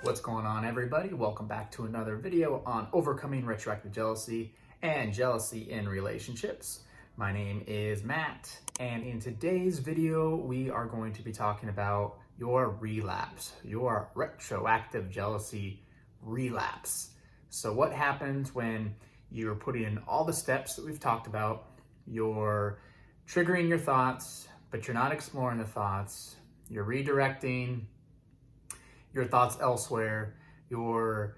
What's going on, everybody? Welcome back to another video on overcoming retroactive jealousy and jealousy in relationships. My name is Matt, and in today's video, we are going to be talking about your relapse, your retroactive jealousy relapse. So what happens when you're putting in all the steps that we've talked about, you're triggering your thoughts, but you're not exploring the thoughts, you're redirecting your thoughts elsewhere, your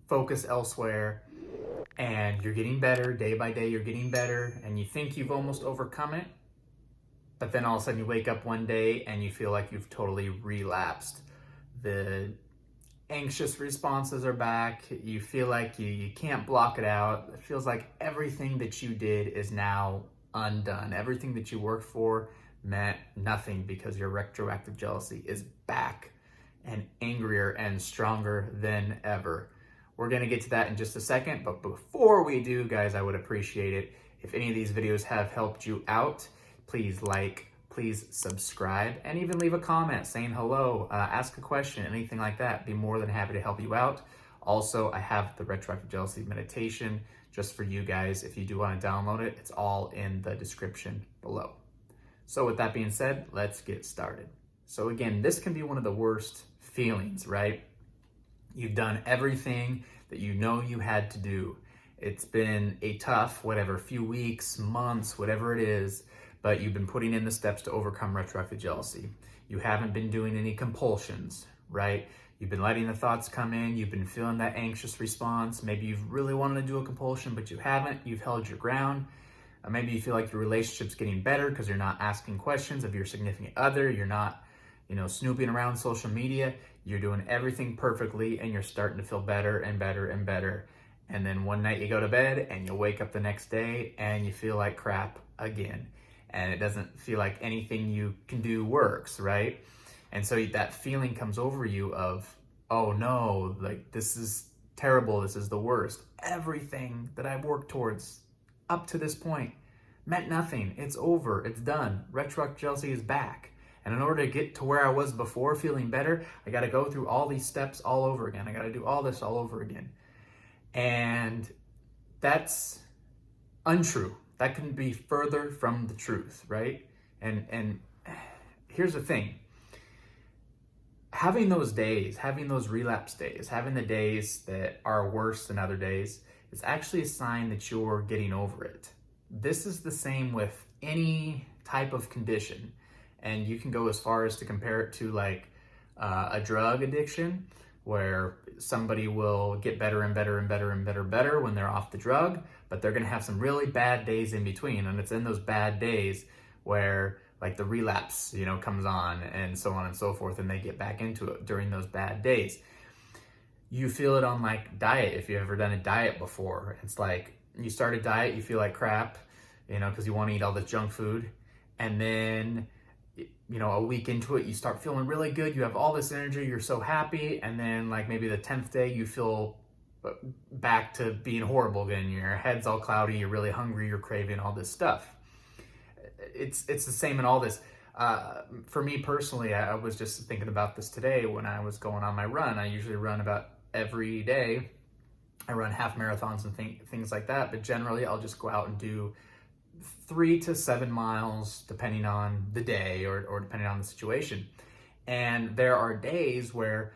focus elsewhere, and you're getting better day by day, you're getting better, and you think you've almost overcome it, but then all of a sudden you wake up one day and you feel like you've totally relapsed. The anxious responses are back, you feel like you can't block it out, it feels like everything that you did is now undone. Everything that you worked for meant nothing because your retroactive jealousy is back and angrier and stronger than ever. We're gonna get to that in just a second, but before we do, guys, I would appreciate it if any of these videos have helped you out. Please like, please subscribe, and even leave a comment saying hello, ask a question, anything like that. Be more than happy to help you out. Also, I have the retroactive jealousy meditation just for you guys. If you do want to download it, it's all in the description below. So with that being said, let's get started. So again, this can be one of the worst feelings, right? You've done everything that you know you had to do. It's been a tough, few weeks, months, whatever it is, but you've been putting in the steps to overcome retroactive jealousy. You haven't been doing any compulsions, right? You've been letting the thoughts come in. You've been feeling that anxious response. Maybe you've really wanted to do a compulsion, but you haven't. You've held your ground. Maybe you feel like your relationship's getting better because you're not asking questions of your significant other. You're not snooping around social media. You're doing everything perfectly and you're starting to feel better and better and better. And then one night you go to bed and you wake up the next day and you feel like crap again. And it doesn't feel like anything you can do works, right? And so that feeling comes over you of, oh no, like this is terrible, this is the worst. Everything that I've worked towards up to this point meant nothing. It's over, it's done. Retroactive jealousy is back. And in order to get to where I was before, feeling better, I got to go through all these steps all over again. I got to do all this all over again. And that's untrue. That couldn't be further from the truth, right? And here's the thing. Having those days, having those relapse days, having the days that are worse than other days, is actually a sign that you're getting over it. This is the same with any type of condition. And you can go as far as to compare it to like a drug addiction, where somebody will get better and better and better and better when they're off the drug, but they're gonna have some really bad days in between. And it's in those bad days where like the relapse, comes on and so on and so forth, and they get back into it during those bad days. You feel it on like diet. If you've ever done a diet before, it's like you start a diet, you feel like crap, because you want to eat all this junk food. And then a week into it, you start feeling really good. You have all this energy. You're so happy. And then like maybe the 10th day, you feel back to being horrible again. Your head's all cloudy. You're really hungry. You're craving all this stuff. It's the same in all this. For me personally, I was just thinking about this today when I was going on my run. I usually run about every day. I run half marathons and things like that. But generally, I'll just go out and do 3 to 7 miles, depending on the day or depending on the situation. And there are days where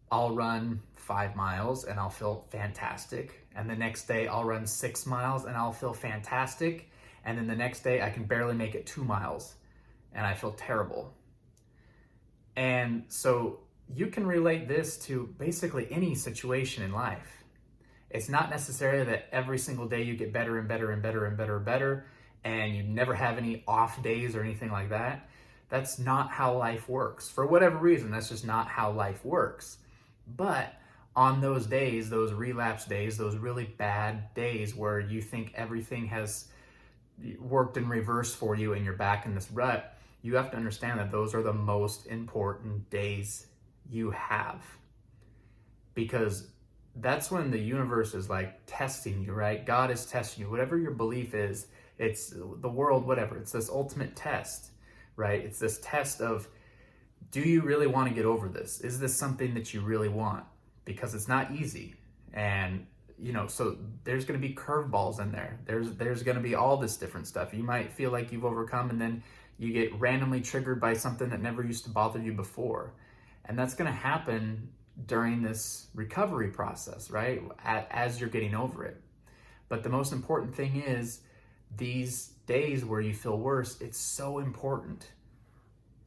I'll run 5 miles and I'll feel fantastic. And the next day I'll run 6 miles and I'll feel fantastic. And then the next day I can barely make it 2 miles and I feel terrible. And so you can relate this to basically any situation in life. It's not necessarily that every single day you get better and better and better and better and better, and you never have any off days or anything like that. That's not how life works. For whatever reason, that's just not how life works. But on those days, those relapse days, those really bad days where you think everything has worked in reverse for you and you're back in this rut, you have to understand that those are the most important days you have. Because that's when the universe is like testing you, right? God is testing you. Whatever your belief is, it's the world, whatever. It's this ultimate test, right? It's this test of do you really want to get over this? Is this something that you really want? Because it's not easy. And, so there's going to be curveballs in there. There's going to be all this different stuff. You might feel like you've overcome, and then you get randomly triggered by something that never used to bother you before. And that's going to happen during this recovery process, right? As you're getting over it. But the most important thing is, these days where you feel worse, it's so important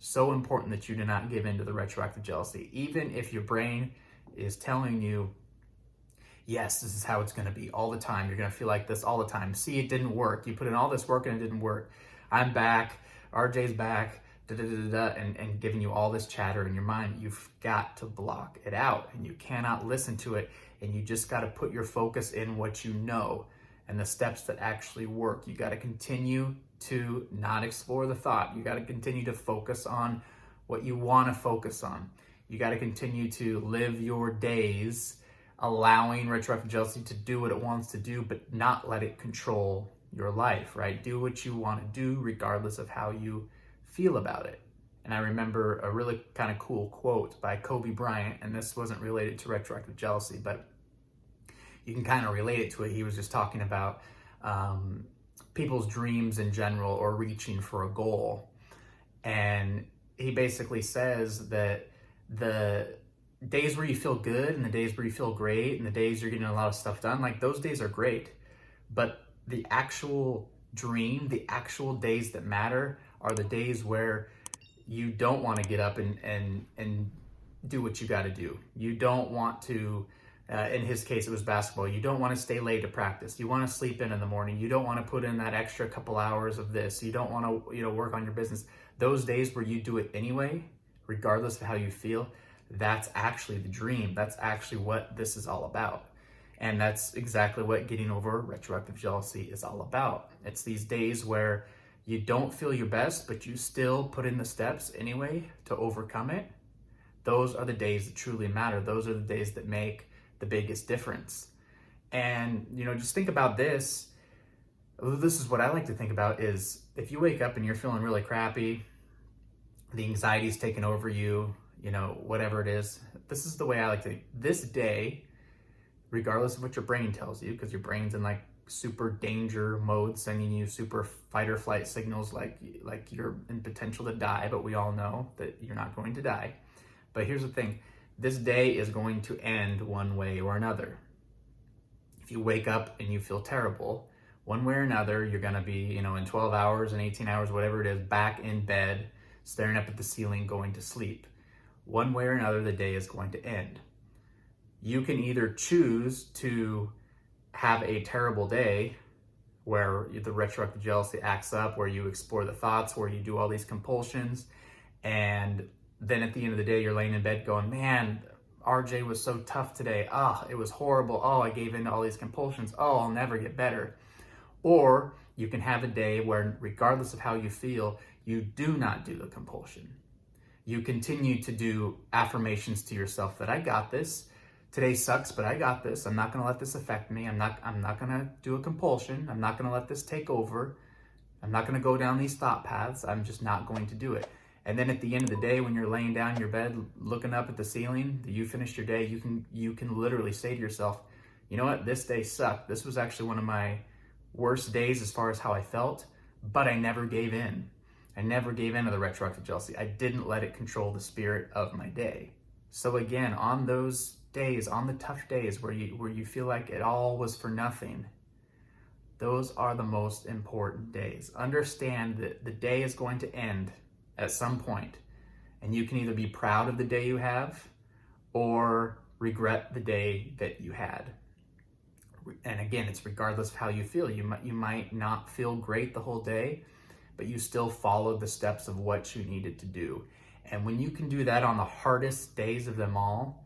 that you do not give in to the retroactive jealousy. Even if your brain is telling you, yes, this is how it's going to be all the time. You're going to feel like this all the time. See, it didn't work. You put in all this work and it didn't work. I'm back. RJ's back. And giving you all this chatter in your mind. You've got to block it out, and you cannot listen to it. And you just got to put your focus in what you know and the steps that actually work. You got to continue to not explore the thought. You got to continue to focus on what you want to focus on. You got to continue to live your days allowing retroactive jealousy to do what it wants to do, but not let it control your life, right? Do what you want to do regardless of how you feel about it. And I remember a really kind of cool quote by Kobe Bryant, and this wasn't related to retroactive jealousy, but you can kind of relate it to it. He was just talking about people's dreams in general, or reaching for a goal. And he basically says that the days where you feel good and the days where you feel great and the days you're getting a lot of stuff done, like those days are great. But the actual dream, the actual days that matter are the days where you don't want to get up and do what you got to do. You don't want to, in his case, it was basketball. You don't want to stay late to practice. You want to sleep in the morning. You don't want to put in that extra couple hours of this. You don't want to, work on your business. Those days where you do it anyway, regardless of how you feel, that's actually the dream. That's actually what this is all about. And that's exactly what getting over retroactive jealousy is all about. It's these days where you don't feel your best, but you still put in the steps anyway to overcome it. Those are the days that truly matter. Those are the days that make the biggest difference. And, just think about this. This is what I like to think about is, if you wake up and you're feeling really crappy, the anxiety's taken over you, whatever it is, this is the way I like to think. This day, regardless of what your brain tells you, because your brain's in like super danger mode, sending you super fight or flight signals like you're in potential to die, but we all know that you're not going to die. But here's the thing, this day is going to end one way or another. If you wake up and you feel terrible, one way or another, you're gonna be, in 12 hours and 18 hours, whatever it is, back in bed, staring up at the ceiling, going to sleep. One way or another, the day is going to end. You can either choose to have a terrible day where the retroactive jealousy acts up, where you explore the thoughts, where you do all these compulsions, and then at the end of the day, you're laying in bed going, man, RJ was so tough today. Oh, it was horrible. Oh, I gave in to all these compulsions. Oh, I'll never get better. Or you can have a day where, regardless of how you feel, you do not do the compulsion. You continue to do affirmations to yourself that I got this. Today sucks, but I got this. I'm not going to let this affect me. I'm not going to do a compulsion. I'm not going to let this take over. I'm not going to go down these thought paths. I'm just not going to do it. And then at the end of the day, when you're laying down in your bed, looking up at the ceiling, you finished your day, you can literally say to yourself, you know what, this day sucked. This was actually one of my worst days as far as how I felt, but I never gave in. I never gave in to the retroactive jealousy. I didn't let it control the spirit of my day. So again, on those days, on the tough days where you feel like it all was for nothing, those are the most important days. Understand that the day is going to end at some point, and you can either be proud of the day you have or regret the day that you had. And again, it's regardless of how you feel. You might not feel great the whole day, but you still followed the steps of what you needed to do. And when you can do that on the hardest days of them all,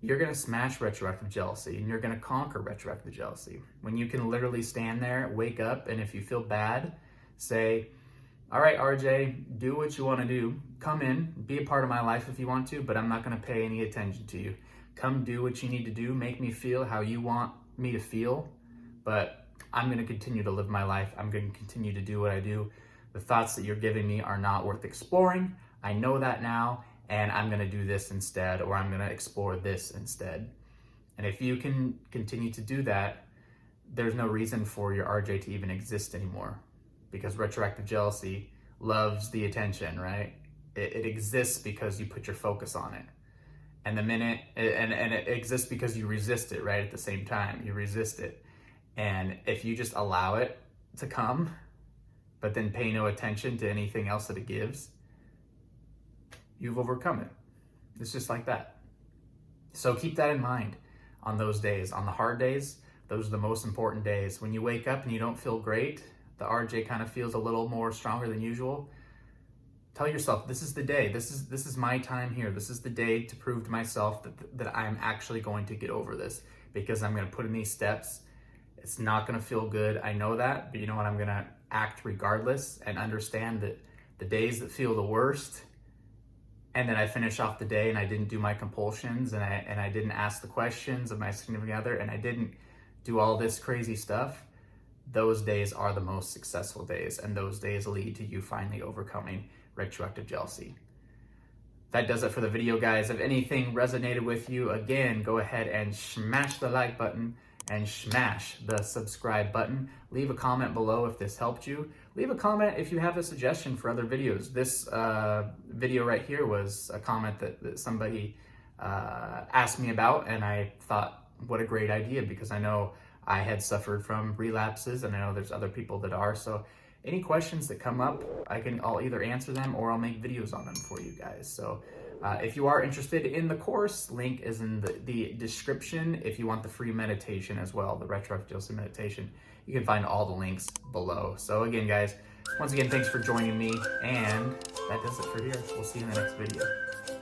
you're going to smash retroactive jealousy, and you're going to conquer retroactive jealousy. When you can literally stand there, wake up, and if you feel bad, say, all right, RJ, do what you want to do. Come in, be a part of my life if you want to, but I'm not going to pay any attention to you. Come do what you need to do. Make me feel how you want me to feel, but I'm going to continue to live my life. I'm going to continue to do what I do. The thoughts that you're giving me are not worth exploring. I know that now, and I'm gonna do this instead, or I'm gonna explore this instead. And if you can continue to do that, there's no reason for your RJ to even exist anymore, because retroactive jealousy loves the attention, right? It exists because you put your focus on it. And the minute, and it exists because you resist it, right? At the same time, you resist it. And if you just allow it to come, but then pay no attention to anything else that it gives, you've overcome it. It's just like that. So keep that in mind on those days. On the hard days, those are the most important days. When you wake up and you don't feel great, the RJ kind of feels a little more stronger than usual, tell yourself, this is the day. This is my time here. This is the day to prove to myself that I'm actually going to get over this, because I'm going to put in these steps. It's not going to feel good. I know that, but you know what? I'm going to act regardless and understand that the days that feel the worst, and then I finish off the day and I didn't do my compulsions, and I didn't ask the questions of my significant other, and I didn't do all this crazy stuff, those days are the most successful days, and those days lead to you finally overcoming retroactive jealousy. That does it for the video, guys. If anything resonated with you, again, go ahead and smash the like button and smash the subscribe button. Leave a comment below if this helped you. Leave a comment if you have a suggestion for other videos. This video right here was a comment that somebody asked me about, and I thought, what a great idea, because I know I had suffered from relapses, and I know there's other people that are. So any questions that come up, I'll either answer them or I'll make videos on them for you guys. So if you are interested in the course, link is in the description. If you want the free meditation as well, the retroactive jealousy meditation, you can find all the links below. So again, guys, once again, thanks for joining me, and that does it for here. We'll see you in the next video.